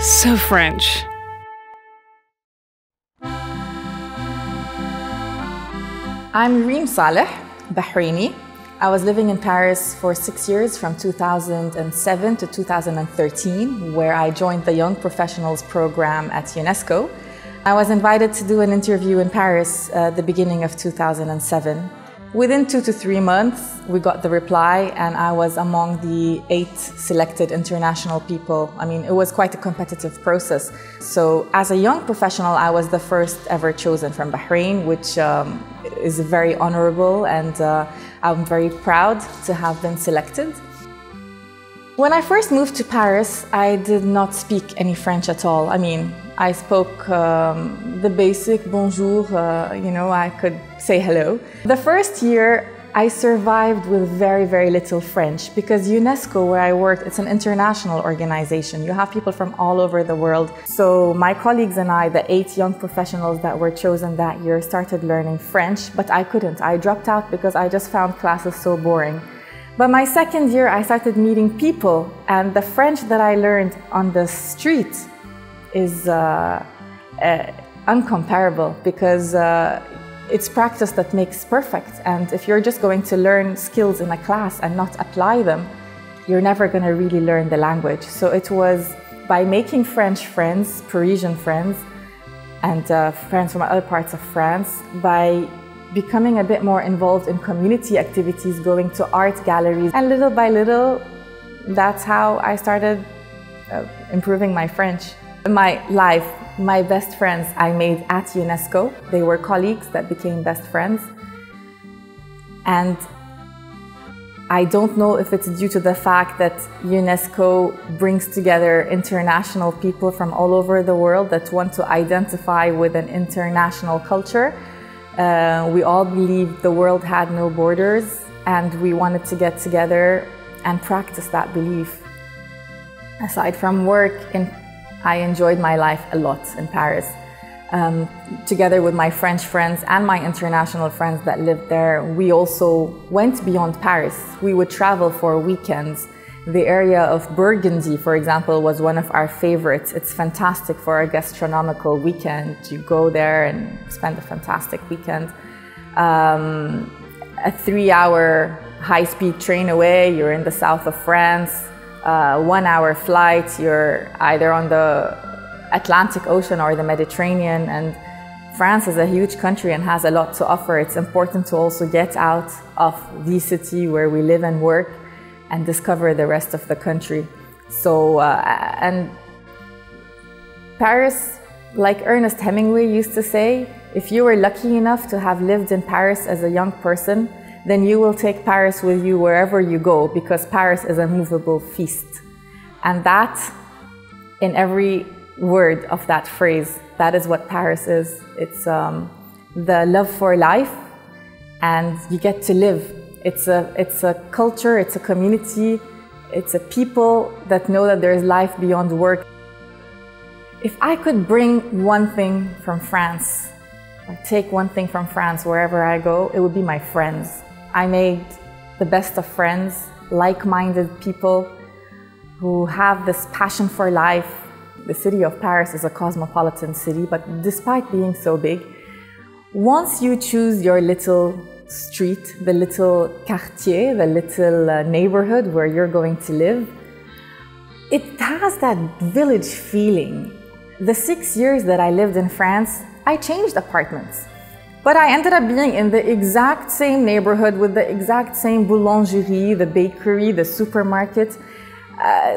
So French. I'm Reem Saleh, Bahraini. I was living in Paris for 6 years from 2007 to 2013, where I joined the Young Professionals program at UNESCO. I was invited to do an interview in Paris at the beginning of 2007. Within 2 to 3 months, we got the reply, and I was among the 8 selected international people. I mean, it was quite a competitive process. So as a young professional, I was the first ever chosen from Bahrain, which is very honorable, and I'm very proud to have been selected. When I first moved to Paris, I did not speak any French at all. I mean, I spoke the basic bonjour, I could say hello. The first year, I survived with very, very little French because UNESCO, where I worked, it's an international organization. You have people from all over the world. So my colleagues and I, the 8 young professionals that were chosen that year, started learning French, but I couldn't. I dropped out because I just found classes so boring. But my second year, I started meeting people, and the French that I learned on the street is uncomparable because it's practice that makes perfect. And if you're just going to learn skills in a class and not apply them, you're never going to really learn the language. So it was by making French friends, Parisian friends, and friends from other parts of France, by becoming a bit more involved in community activities, going to art galleries, and little by little, that's how I started improving my French. My life, my best friends I made at UNESCO. They were colleagues that became best friends. And I don't know if it's due to the fact that UNESCO brings together international people from all over the world that want to identify with an international culture. We all believed the world had no borders, and we wanted to get together and practice that belief. Aside from work, I enjoyed my life a lot in Paris. Together with my French friends and my international friends that lived there, we also went beyond Paris. We would travel for weekends. The area of Burgundy, for example, was one of our favorites. It's fantastic for a gastronomical weekend. You go there and spend a fantastic weekend. A 3-hour high-speed train away, you're in the south of France. 1-hour flight, you're either on the Atlantic Ocean or the Mediterranean. And France is a huge country and has a lot to offer. It's important to also get out of the city where we live and work and discover the rest of the country. So, and Paris, like Ernest Hemingway used to say, if you were lucky enough to have lived in Paris as a young person, then you will take Paris with you wherever you go, because Paris is a movable feast. And that, in every word of that phrase, that is what Paris is. It's the love for life, and you get to live. It's a culture, it's a community, it's a people that know that there is life beyond work. If I could bring one thing from France, or take one thing from France wherever I go, it would be my friends. I made the best of friends, like-minded people who have this passion for life. The city of Paris is a cosmopolitan city, but despite being so big, once you choose your little street, the little quartier, the little neighborhood where you're going to live, it has that village feeling. The 6 years that I lived in France, I changed apartments. But I ended up being in the exact same neighborhood with the exact same boulangerie, the bakery, the supermarket.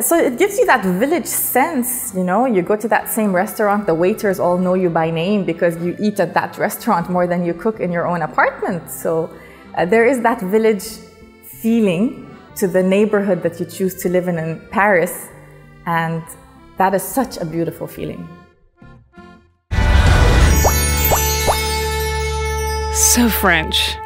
So it gives you that village sense, you know? You go to that same restaurant, the waiters all know you by name because you eat at that restaurant more than you cook in your own apartment. So there is that village feeling to the neighborhood that you choose to live in Paris. And that is such a beautiful feeling. So French.